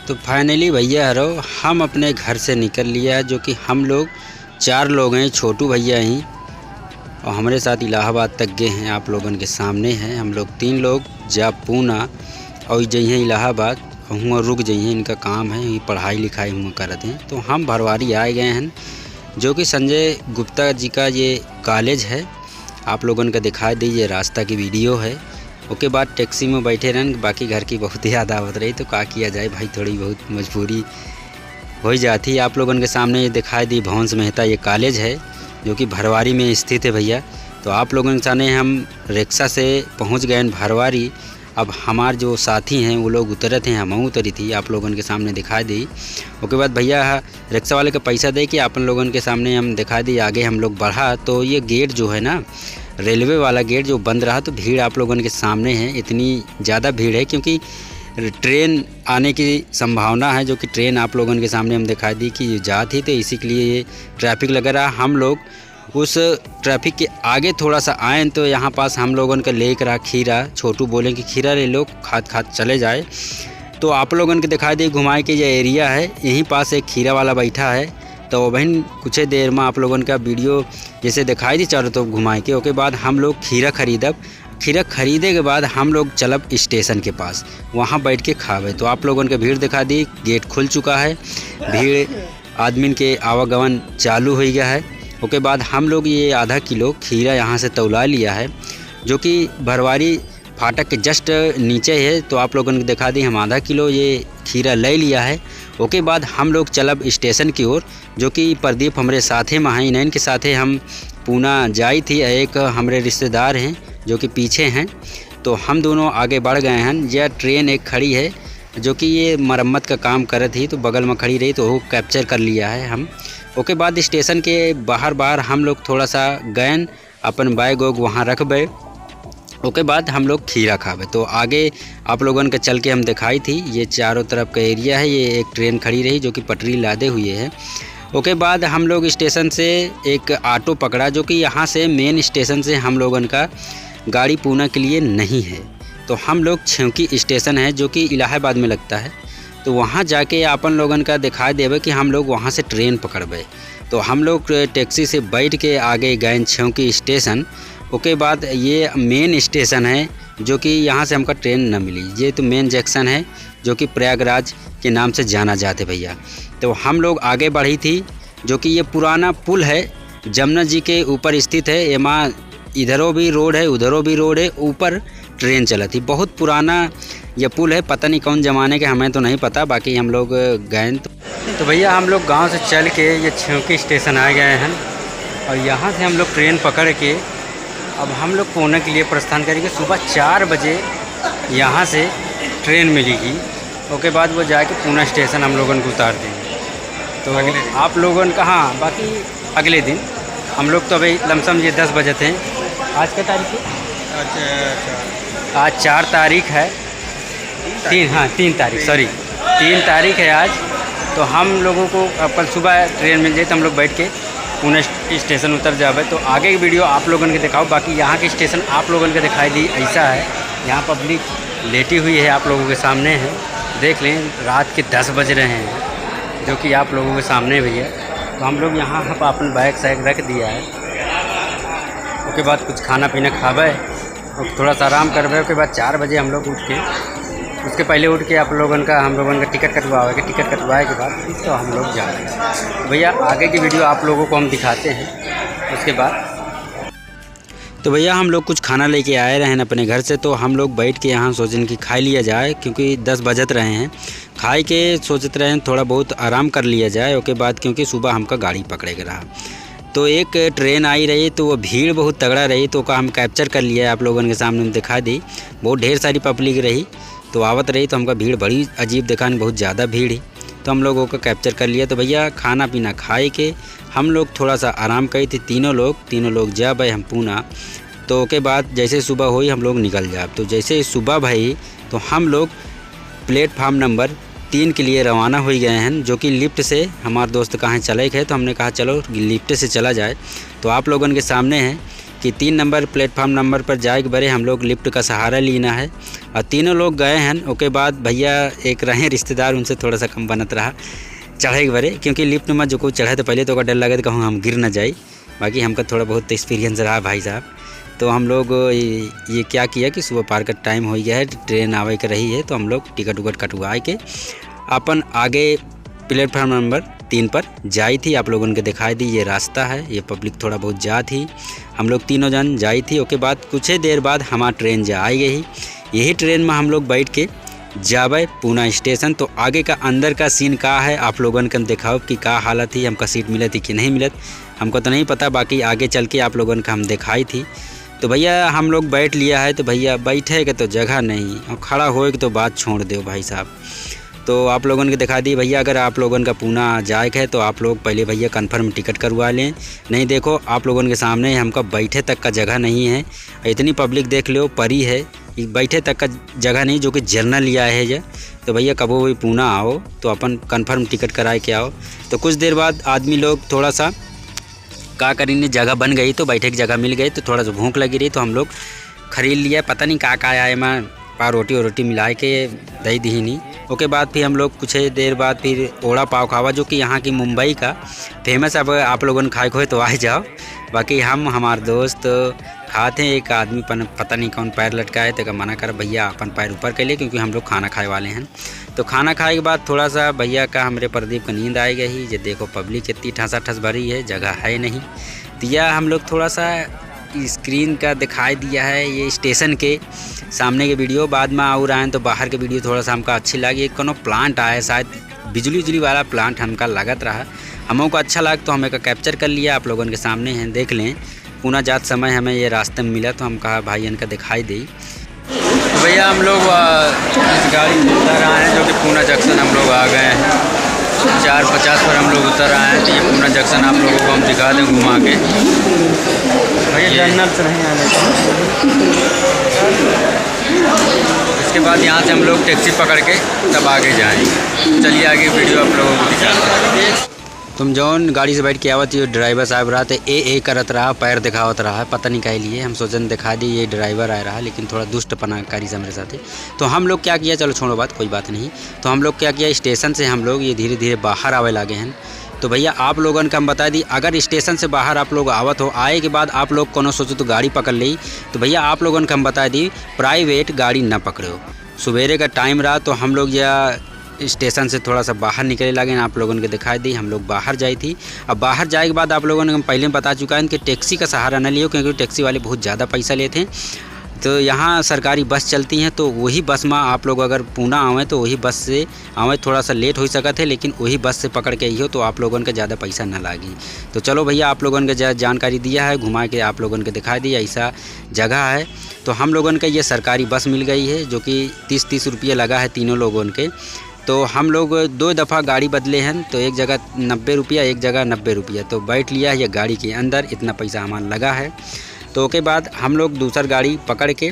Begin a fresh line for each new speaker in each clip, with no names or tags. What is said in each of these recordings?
तो फाइनली भैया हरो हम अपने घर से निकल लिया, जो कि हम लोग 4 लोग हैं। छोटू भैया ही और हमारे साथ इलाहाबाद तक गए हैं, आप लोगों के सामने हैं। हम लोग 3 लोग जा पूना और जइए इलाहाबाद हुआ रुक जाइए, इनका काम है, ये पढ़ाई लिखाई हुआ करते हैं। तो हम भरवारी आए गए हैं, जो कि संजय गुप्ता जी का ये कॉलेज है। आप लोगों का दिखा दीजिए, रास्ता की वीडियो है। उसके बाद टैक्सी में बैठे रहन, बाकी घर की बहुत याद आवत रही, तो क्या किया जाए भाई, थोड़ी बहुत मजबूरी हो जाती है। आप लोगों के सामने ये दिखाई दी भवंस मेहता ये कॉलेज है, जो कि भरवारी में स्थित है भैया। तो आप लोगों के सामने हम रिक्शा से पहुंच गए भरवारी। अब हमारे जो साथी हैं वो लोग उतरे थे, हम उतरी थी, आप लोगों के सामने दिखा दी। उसके बाद भैया रिक्शा वाले का पैसा दे के अपन लोगों के सामने हम दिखा दी, आगे हम लोग बढ़ा। तो ये गेट जो है ना, रेलवे वाला गेट जो बंद रहा, तो भीड़ आप लोगों के सामने है। इतनी ज़्यादा भीड़ है क्योंकि ट्रेन आने की संभावना है, जो कि ट्रेन आप लोगों के सामने हम दिखा दी कि जा थी, तो इसी के लिए ये ट्रैफिक लगा रहा। हम लोग उस ट्रैफिक के आगे थोड़ा सा आए तो यहाँ पास हम लोगों का लेकर रहा खीरा। छोटू बोले कि खीरा ले लो, खाद चले जाए। तो आप लोगों के दिखा दी घुमाए के जो एरिया है, यहीं पास एक खीरा वाला बैठा है। तो बहन कुछ देर में आप लोगों का वीडियो जैसे दिखाई दी चारों तरफ घुमाए के। उसके बाद हम लोग खीरा खरीदे के बाद हम लोग चलब स्टेशन के पास, वहाँ बैठ के खावे। तो आप लोगों के भीड़ दिखा दी, गेट खुल चुका है, भीड़ आदमी के आवागमन चालू हो गया है। उसके बाद हम लोग ये आधा किलो खीरा यहाँ से तौला लिया है, जो कि भरवारी फाटक के जस्ट नीचे है। तो आप लोगों को दिखा दी हम आधा किलो ये खीरा ले लिया है। उसके बाद हम लोग चलब स्टेशन की ओर, जो कि प्रदीप हमारे साथे में हैं, इन्हीं के साथे हम पूना जाई थी। एक हमारे रिश्तेदार हैं जो कि पीछे हैं, तो हम दोनों आगे बढ़ गए हैं। यह ट्रेन एक खड़ी है, जो कि ये मरम्मत का काम कर रही थी, तो बगल में खड़ी रही, तो वो कैप्चर कर लिया है हम। उसके बाद स्टेशन के बाहर हम लोग थोड़ा सा गए, अपन बैग वोग वहाँ रख गए। उसके बाद हम लोग खीरा खावे। तो आगे आप लोगों के चल के हम दिखाई थी, ये चारों तरफ का एरिया है। ये एक ट्रेन खड़ी रही, जो कि पटरी लादे हुए है। उसके बाद हम लोग स्टेशन से एक ऑटो पकड़ा, जो कि यहाँ से मेन स्टेशन से हम लोगों का गाड़ी पूना के लिए नहीं है। तो हम लोग छेवकी स्टेशन है, जो कि इलाहाबाद में लगता है, तो वहाँ जाके अपन लोगन का दिखा देवे कि हम लोग वहाँ से ट्रेन पकड़बे। तो हम लोग टैक्सी से बैठ के आगे गए छेवकी स्टेशन। उसके बाद ये मेन स्टेशन है, जो कि यहाँ से हमका ट्रेन न मिली। ये तो मेन जंक्शन है, जो कि प्रयागराज के नाम से जाना जाते भैया। तो हम लोग आगे बढ़ी थी, जो कि ये पुराना पुल है, जमुना जी के ऊपर स्थित है। एमा इधरों भी रोड है, उधरों भी रोड है, ऊपर ट्रेन चला थी। बहुत पुराना ये पुल है, पता नहीं कौन ज़माने के, हमें तो नहीं पता। बाकी हम लोग गए तो भैया हम लोग गांव से चल के ये छेवकी स्टेशन आ गए हैं, और यहाँ से हम लोग ट्रेन पकड़ के अब हम लोग पूना के लिए प्रस्थान करेंगे। सुबह 4 बजे यहाँ से ट्रेन मिलेगी। उसके बाद वो जाके पूना स्टेशन हम लोगों को उतार देंगे। तो आप लोगों का हाँ, बाकी अगले दिन हम लोग तो अभी लमसम ये 10 बजे थे। आज का तारीख है? अच्छा, आज 4 तारीख है, 3 तारीख, सॉरी 3 तारीख है आज। तो हम लोगों को अब कल सुबह ट्रेन मिल जाए तो हम लोग बैठ के पुणे स्टेशन उतर जावे। तो आगे की वीडियो आप लोगों के दिखाओ। बाकी यहाँ के स्टेशन आप लोगों के दिखाई दी ऐसा है, यहाँ पब्लिक लेटी हुई है, आप लोगों के सामने है, देख लें। रात के 10 बज रहे हैं, जो कि आप लोगों के सामने भैया। तो हम लोग यहाँ पर अपन बैग सैग रख दिया है। उसके बाद कुछ खाना पीना खावे और थोड़ा सा आराम करवे। उसके बाद 4 बजे हम लोग उठ के, उसके पहले उठ के हम लोगों का टिकट कटवाए के, टिकट कटवाए के बाद फिर तो हम लोग जा रहे हैं भैया। आगे की वीडियो आप लोगों को हम दिखाते हैं। उसके बाद तो भैया हम लोग कुछ खाना लेके आए रहे हैं अपने घर से। तो हम लोग बैठ के यहाँ सोचें कि खा लिया जाए, क्योंकि 10 बजत रहे हैं। खाए के सोचते रहे हैं थोड़ा बहुत आराम कर लिया जाए। उसके बाद क्योंकि सुबह हमका गाड़ी पकड़े के रहा, तो एक ट्रेन आई रही, तो वो भीड़ बहुत तगड़ा रही, तो का हम कैप्चर कर लिया, आप लोगों के सामने हम दिखा दी। बहुत ढेर सारी पब्लिक रही, तो आवत रही, तो हमका भीड़ बड़ी अजीब दिखा, बहुत ज़्यादा भीड़ ही, तो हम लोगों को कैप्चर कर लिया। तो भैया खाना पीना खाए के हम लोग थोड़ा सा आराम करी थे, तीनों लोग जा भाई हम पूना। तो के बाद जैसे सुबह हुई हम लोग निकल जाए। तो जैसे सुबह भाई तो हम लोग प्लेटफार्म नंबर 3 के लिए रवाना हो गए हैं, जो कि लिफ्ट से हमारे दोस्त कहाँ चले गए, तो हमने कहा चलो लिफ्ट से चला जाए। तो आप लोगों के सामने है कि 3 नंबर प्लेटफार्म नंबर पर जाए के बरे हम लोग लिफ्ट का सहारा लेना है। और तीनों लोग गए हैं। उसके बाद भैया एक रहे रिश्तेदार, उनसे थोड़ा सा कम बनत रहा चढ़े के बरे, क्योंकि लिफ्ट में जो कोई चढ़े तो पहले तो डर लगे तो कहूँ हम गिर ना जाए। बाकी हमका थोड़ा बहुत एक्सपीरियंस रहा भाई साहब। तो हम लोग ये क्या किया कि सुबह पार का टाइम हो गया है, ट्रेन आवे के रही है, तो हम लोग टिकट उकट कटवा के अपन आगे प्लेटफार्म नंबर 3 पर जाई थी। आप लोगों को दिखाई दी ये रास्ता है, ये पब्लिक थोड़ा बहुत जा थी। हम लोग तीनों जन जाई थी। उसके बाद कुछ ही देर बाद हमारा ट्रेन जा आई गई। यही ट्रेन में हम लोग बैठ के जावे पूना स्टेशन। तो आगे का अंदर का सीन का है आप लोगों को दिखाओ कि क्या हालत थी, हमका सीट मिलती कि नहीं मिलत, हमको तो नहीं पता। बाकी आगे चल के आप लोगों को हम दिखाई थी। तो भैया हम लोग बैठ लिया है, तो भैया बैठे के तो जगह नहीं और खड़ा होए के तो बात छोड़ दो भाई साहब। तो आप लोगों को दिखा दी भैया, अगर आप लोगों का पूना जाए है तो आप लोग पहले भैया कंफर्म टिकट करवा लें। नहीं देखो आप लोगों के सामने हमका बैठे तक का जगह नहीं है। इतनी पब्लिक देख लो परी है, बैठे तक का जगह नहीं, जो कि जर्नल लिया है ये। तो भैया कबो भी पूना आओ तो अपन कंफर्म टिकट कराए के आओ। तो कुछ देर बाद आदमी लोग थोड़ा सा का करीने जगह बन गई, तो बैठे की जगह मिल गई। तो थोड़ा सा भूख लगी रही तो हम लोग खरीद लिया, पता नहीं का आया मैं पाव रोटी मिला के दही दी नहीं। उसके बाद फिर हम लोग कुछ देर बाद फिर ओड़ा पाव खावा, जो कि यहाँ की मुंबई का फेमस। अब आप लोगों ने खाए खोए तो आ जाओ। बाकी हम हमारे दोस्त खाते हैं। एक आदमी पता नहीं कौन पैर लटका है, तो मना कर भैया अपन पैर ऊपर के लिए, क्योंकि हम लोग खाना खाए वाले हैं। तो खाना खाए के बाद थोड़ा सा भैया का हमारे प्रदीप का नींद आई गई। ये देखो पब्लिक इतनी ठस भरी है, जगह है नहीं। तो यह हम लोग थोड़ा सा स्क्रीन का दिखाई दिया है ये स्टेशन के सामने के वीडियो। बाद में और आए तो बाहर के वीडियो थोड़ा सा हमका अच्छी लगी। कोनो प्लांट आया, शायद बिजली वाला प्लांट हमका लगत रहा, हमको अच्छा लगा तो हमें का कैप्चर कर लिया। आप लोगों के सामने हैं, देख लें। पूना जात समय हमें ये रास्ते में मिला, तो हम कहा भाई इनका दिखाई दी। तो भैया हम लोग इस गाड़ी में उतर आए हैं, जो कि पूना जंक्शन हम लोग आ गए हैं। 4:50 पर हम लोग उतर आए हैं। तो ये पूना जंक्शन आप लोगों को हम दिखा दें घुमा के। भैया जर्नल से नहीं आने इसके बाद यहाँ से हम लोग टैक्सी पकड़ के तब आगे जाएंगे। चलिए आगे वीडियो आप लोगों को दिखाते हैं। तुम जौन गाड़ी से बैठ के आवत ये ड्राइवर साहब रहा तो ए करत रहा, पैर दिखावत रहा, पता नहीं कह लिए। हम सोचन दिखा दी ये ड्राइवर आया रहा, लेकिन थोड़ा दुष्ट पनाकारी से हमारे साथ। तो हम लोग क्या किया, चलो छोड़ो बात, कोई बात नहीं। तो हम लोग क्या किया, स्टेशन से हम लोग ये धीरे धीरे बाहर आवे लगे हैं। तो भैया आप लोगों को हम बता दी, अगर स्टेशन से बाहर आप लोग आवत हो, आए के बाद आप लोग कोनो सोचो तो गाड़ी पकड़ ली, तो भैया आप लोगों को हम बता दी प्राइवेट गाड़ी ना पकड़ो। सवेरे का टाइम रहा तो हम लोग या स्टेशन से थोड़ा सा बाहर निकले लगे। आप लोगों को दिखाई दी हम लोग बाहर जाई थी। अब बाहर जाए के बाद आप लोगों ने पहले बता चुका है कि टैक्सी का सहारा न लियो, क्योंकि टैक्सी वाले बहुत ज़्यादा पैसा लेते हैं। तो यहाँ सरकारी बस चलती हैं, तो वही बस में आप लोग अगर पूना आवें तो वही बस से आवें। थोड़ा सा लेट हो सकता है, लेकिन वही बस से पकड़ के आई हो तो आप लोगों के ज़्यादा पैसा ना लागी। तो चलो भैया आप लोगों ने जानकारी दिया है, घुमा के आप लोगों को दिखा दी ऐसा जगह है। तो हम लोगों का ये सरकारी बस मिल गई है, जो कि 30 रुपये लगा है तीनों लोगों के। तो हम लोग 2 दफ़ा गाड़ी बदले हैं, तो एक जगह 90 रुपया, एक जगह 90 रुपया। तो बैठ लिया है ये गाड़ी के अंदर, इतना पैसा हमारा लगा है। तो उसके बाद हम लोग दूसर गाड़ी पकड़ के,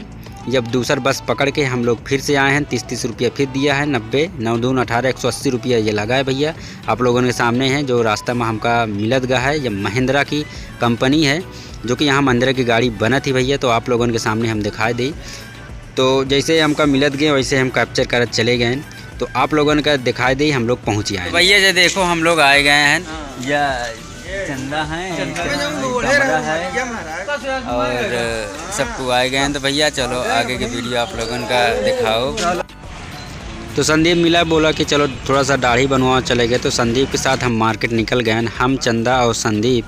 जब दूसर बस पकड़ के हम लोग फिर से आए हैं, 30 रुपया फिर दिया है। 90 9 दून 18 180 रुपया ये लगा है भैया। आप लोगों के सामने है जो रास्ता में हमका मिलत गया है। ये महिंद्रा की कंपनी है, जो कि यहाँ महिंद्रा की गाड़ी बना थी भैया। तो आप लोगों के सामने हम दिखाई दी। तो जैसे हमका मिलत गए वैसे हम कैप्चर कर चले गए। तो आप लोगों ने दिखाई दी, हम लोग पहुँच आए। भैया ये देखो हम लोग आए गए हैं, या चंदा है, कमरा है और सबको आए गए हैं। तो भैया चलो आगे की वीडियो आप लोगों का दिखाओ। तो संदीप मिला, बोला कि चलो थोड़ा सा दाढ़ी बनवा चले गए। तो संदीप के साथ हम मार्केट निकल गए, हम चंदा और संदीप।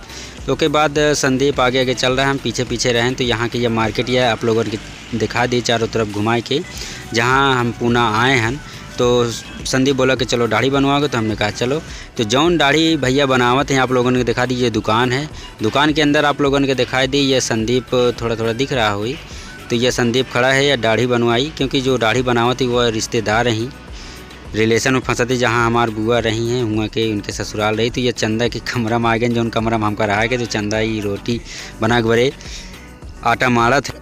तो के बाद संदीप आगे आगे चल रहा है, हम पीछे पीछे रहें। तो यहाँ की ये मार्केट ये आप लोगों की दिखा दी चारों तरफ घुमाए के, जहाँ हम पूना आए हैं। तो संदीप बोला कि चलो दाढ़ी बनवाओगे, तो हमने कहा चलो। तो जौन दाढ़ी भैया बनावत हैं आप लोगों ने दिखा दी, ये दुकान है। दुकान के अंदर आप लोगों ने दिखाई दी, ये संदीप थोड़ा थोड़ा दिख रहा हुई। तो ये संदीप खड़ा है या दाढ़ी बनवाई, क्योंकि जो दाढ़ी बनावत थी वो रिश्तेदार रहीं, रिलेशन में फंसती, जहाँ हमारी बुआ रही हैं हुआ के उनके ससुराल रही। तो ये चंदा के कमरा में आ गए, जो कमरा में हमका रहा के। तो चंदा ही रोटी बना के बरे आटा मारत।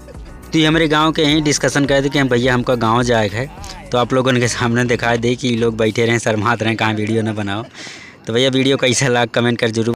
तो ये हमारे गांव के ही डिस्कशन करे थे कि हम भैया हमका गांव जाए है। तो आप लोगों के सामने दिखाई दे कि लोग बैठे रहें, शर्माते रहें, कहाँ वीडियो ना बनाओ। तो भैया वीडियो कैसा लगा कमेंट कर जरूर।